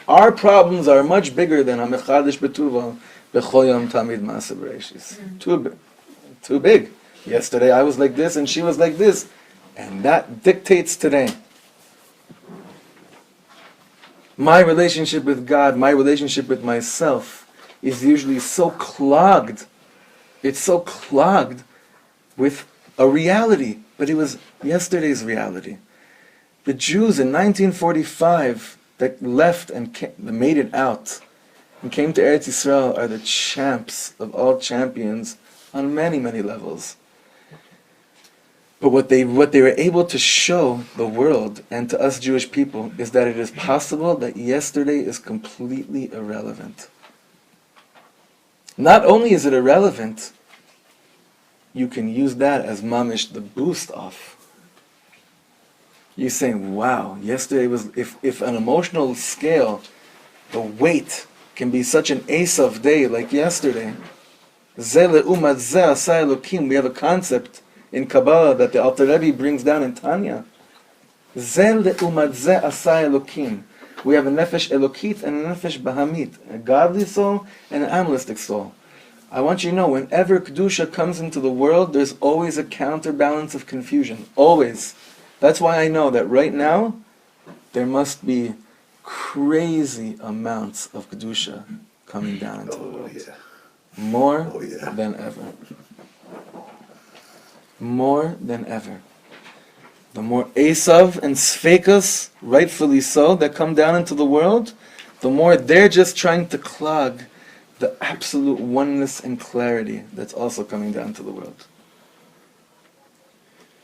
our problems are much bigger than Hamechadish Betuva B'chol Yom Tamid Ma'aseh B'reishis. Too big. Yesterday I was like this and she was like this, and that dictates today. My relationship with God, my relationship with myself is usually so clogged. It's so clogged with a reality, but it was yesterday's reality. The Jews in 1945 that left and made it out and came to Eretz Yisrael are the champs of all champions on many, many levels. But what they were able to show the world and to us Jewish people is that it is possible that yesterday is completely irrelevant. Not only is it irrelevant, you can use that as mamish, the boost off. You're saying, wow, yesterday was, if an emotional scale, the weight can be such an Esav day like yesterday. Zeh le'umat zeh asay Elokim. We have a concept in Kabbalah that the Alter Rebbe brings down in Tanya. Zeh le'umat zeh asay Elokim. We have a nefesh elokit and a nefesh bahamit, a godly soul and an animalistic soul. I want you to know, whenever Kedusha comes into the world, there's always a counterbalance of confusion. Always. That's why I know that right now, there must be crazy amounts of Kedusha coming down into the world. Yeah. More than ever. More than ever. The more Esav and Sfekas, rightfully so, that come down into the world, the more they're just trying to clog the absolute oneness and clarity that's also coming down to the world.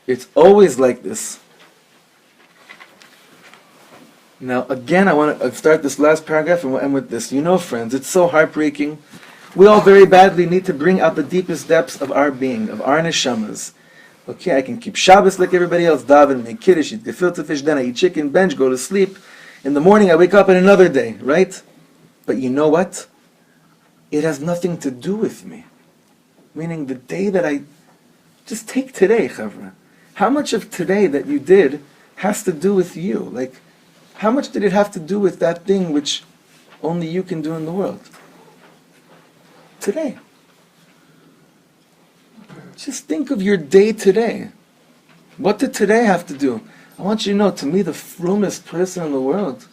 It's always like this. Now, again, I want to start this last paragraph and we'll end with this. Friends, it's so heartbreaking. We all very badly need to bring out the deepest depths of our being, of our neshamas. Okay, I can keep Shabbos like everybody else, daven, make kiddush, eat gefilte fish, then I eat chicken, bench, go to sleep. In the morning I wake up in another day, right? But you know what? It has nothing to do with me. Meaning the day that I... Just take today, chavra. How much of today that you did has to do with you? Like, how much did it have to do with that thing which only you can do in the world? Today. Just think of your day today. What did today have to do? I want you to know, to me, the frumest person in the world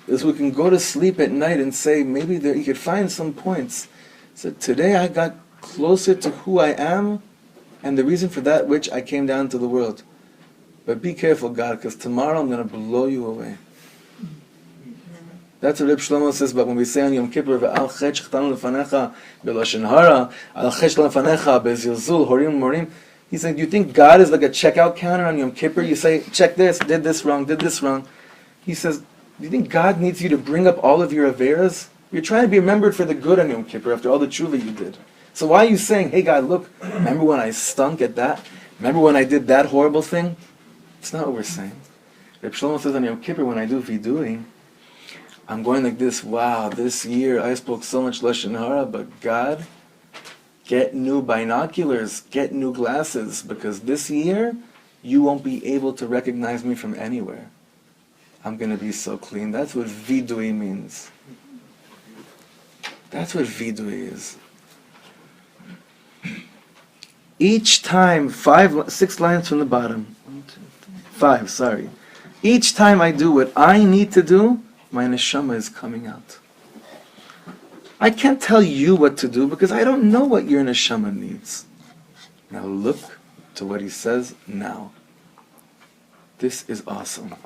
is who can go to sleep at night and say, maybe there, you could find some points. So today I got closer to who I am and the reason for that which I came down to the world. But be careful, God, because tomorrow I'm going to blow you away. That's what Reb Shlomo says about when we say on Yom Kippur, Ve'al chet shechtaну lefanecha b'lashon hara, al chet lefanecha be'zilzul horim morim. He said, do you think God is like a checkout counter on Yom Kippur? You say, check this, did this wrong. He says, do you think God needs you to bring up all of your averas You're trying to be remembered for the good on Yom Kippur after all the tshuva you did. So why are you saying, hey God, look, remember when I stunk at that? Remember when I did that horrible thing? It's not what we're saying. Rabbi Shlomo says on Yom Kippur, when I do vidui, I'm going like this, wow, this year I spoke so much Lashon Hara, but God, get new binoculars, get new glasses, because this year you won't be able to recognize me from anywhere. I'm going to be so clean. That's what vidui means. That's what vidui is. Each time, 6 lines from the bottom. 5, sorry. Each time I do what I need to do, my neshama is coming out. I can't tell you what to do because I don't know what your neshama needs. Now look to what he says now. This is awesome.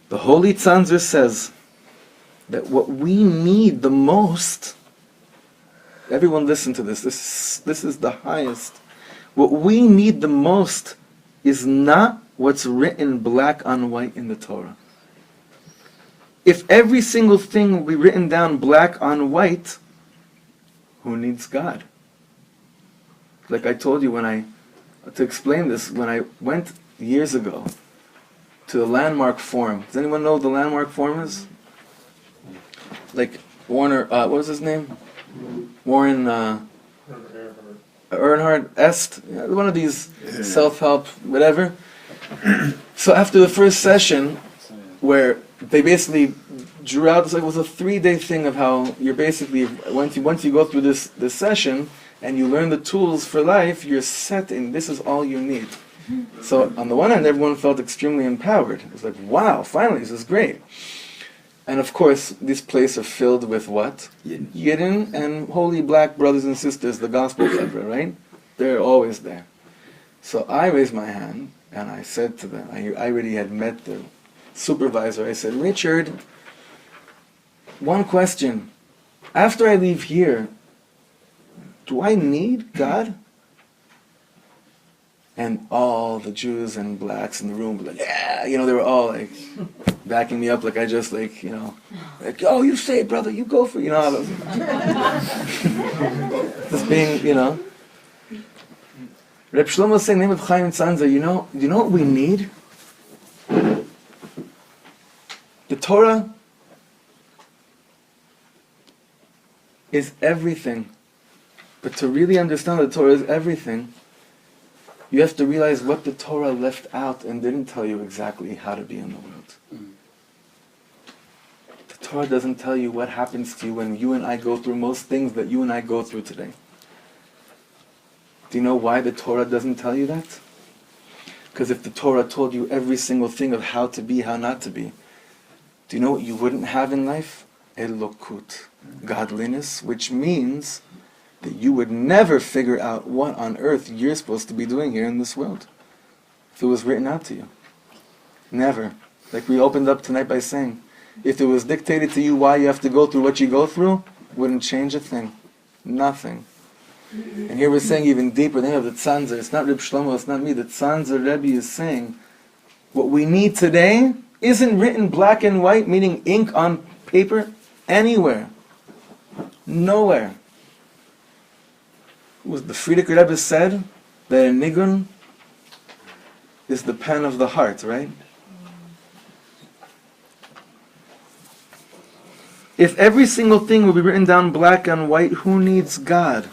The Holy Tzanzer says that what we need the most, everyone listen to this, this is the highest. What we need the most is not what's written black on white in the Torah. If every single thing will be written down black on white, who needs God? Like I told you to explain this, when I went years ago to the Landmark Forum. Does anyone know what the Landmark Forum is? Like Warner, what was his name? Warren Earnhardt Est, one of these self-help, whatever. So after the first session, where they basically drew out, it was a 3-day thing of how you're basically, once you go through this session and you learn the tools for life, you're set in, this is all you need. So on the one hand, everyone felt extremely empowered. It was like, wow, finally, this is great. And of course, these places are filled with what? Yidden and holy black brothers and sisters, the gospel chevra, right? They're always there. So I raised my hand and I said to them, I already had met the supervisor, I said, Richard, one question. After I leave here, do I need God? And all the Jews and blacks in the room were like, yeah, they were all like backing me up like I just like, oh, you say it, brother, you go for it, just being, Reb Shlomo is saying, name of Chaim Tzanzer, you know what we need? The Torah is everything. But to really understand the Torah is everything, you have to realize what the Torah left out and didn't tell you exactly how to be in the world. The Torah doesn't tell you what happens to you when you and I go through most things that you and I go through today. Do you know why the Torah doesn't tell you that? Because if the Torah told you every single thing of how to be, how not to be, do you know what you wouldn't have in life? Elokut, godliness, which means that you would never figure out what on earth you're supposed to be doing here in this world if it was written out to you. Never. Like we opened up tonight by saying, if it was dictated to you why you have to go through what you go through, wouldn't change a thing. Nothing. And here we're saying even deeper, they have the Tzanzer, it's not Reb Shlomo, it's not me, the Tzanzer Rebbe is saying, what we need today isn't written black and white, meaning ink on paper, anywhere. Nowhere. The Frierdiker Rebbe said that a nigun is the pen of the heart, right? If every single thing will be written down black and white, who needs God?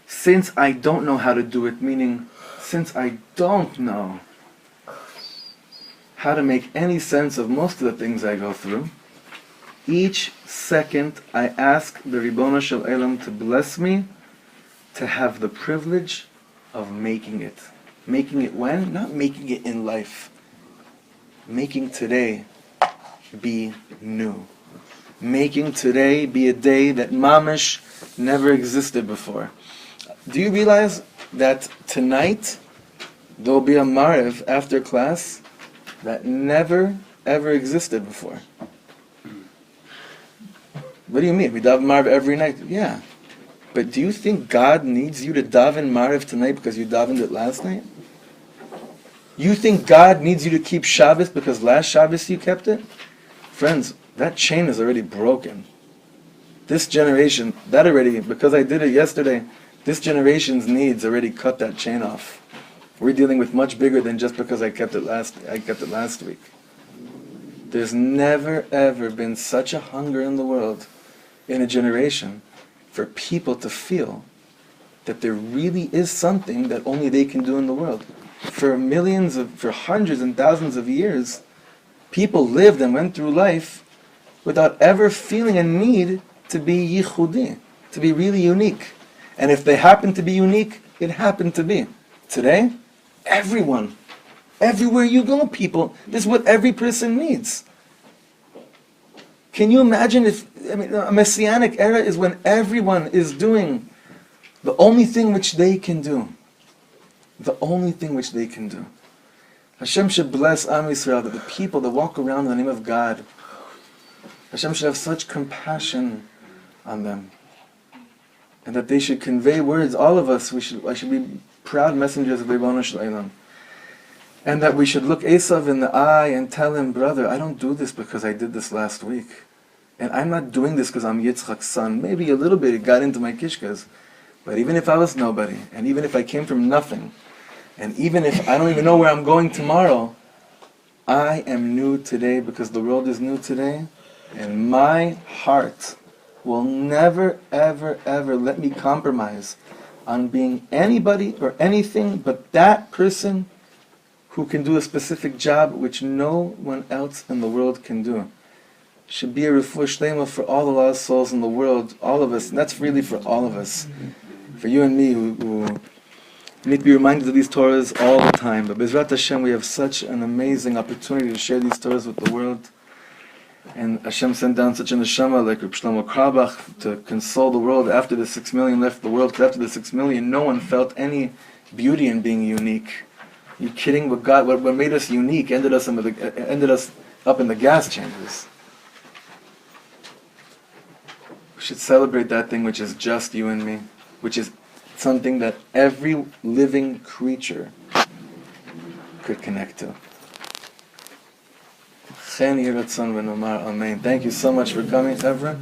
Since I don't know how to do it, meaning since I don't know how to make any sense of most of the things I go through, each second I ask the Ribono Shel Olam to bless me to have the privilege of making it. Making it when? Not making it in life. Making today be new. Making today be a day that mamish never existed before. Do you realize that tonight there will be a Maariv after class that never ever existed before? What do you mean? We daven Maariv every night? Yeah. But do you think God needs you to daven Maariv tonight because you davened it last night? You think God needs you to keep Shabbos because last Shabbos you kept it? Friends, that chain is already broken. This generation, that already, because I did it yesterday, this generation's needs already cut that chain off. We're dealing with much bigger than just because I kept it last week. There's never ever been such a hunger in the world, in a generation, for people to feel that there really is something that only they can do in the world. For hundreds and thousands of years, people lived and went through life without ever feeling a need to be yichudi, to be really unique. And if they happened to be unique, it happened to be. Today, everyone, everywhere you go, people, this is what every person needs. Can you imagine a messianic era is when everyone is doing the only thing which they can do. The only thing which they can do. Hashem should bless Am Yisrael, that the people that walk around in the name of God, Hashem should have such compassion on them. And that they should convey words, all of us, I should be proud messengers of Ribono Shel Olam. And that we should look Esav in the eye and tell him, brother, I don't do this because I did this last week. And I'm not doing this because I'm Yitzchak's son. Maybe a little bit it got into my kishkas. But even if I was nobody, and even if I came from nothing, and even if I don't even know where I'm going tomorrow, I am new today because the world is new today. And my heart will never, ever, ever let me compromise on being anybody or anything but that person who can do a specific job which no one else in the world can do. Should be a refuah shlema for all the lost souls in the world, all of us, and that's really for all of us. For you and me who need to be reminded of these Torahs all the time. But Bezrat Hashem, we have such an amazing opportunity to share these Torahs with the world. And Hashem sent down such a neshama like Rabbi Shlomo Krabach to console the world after the 6 million left the world. Because after the 6 million, no one felt any beauty in being unique. You kidding? What God, what made us unique ended us up in the gas chambers. We should celebrate that thing which is just you and me, which is something that every living creature could connect to. Thank you so much for coming, Evra.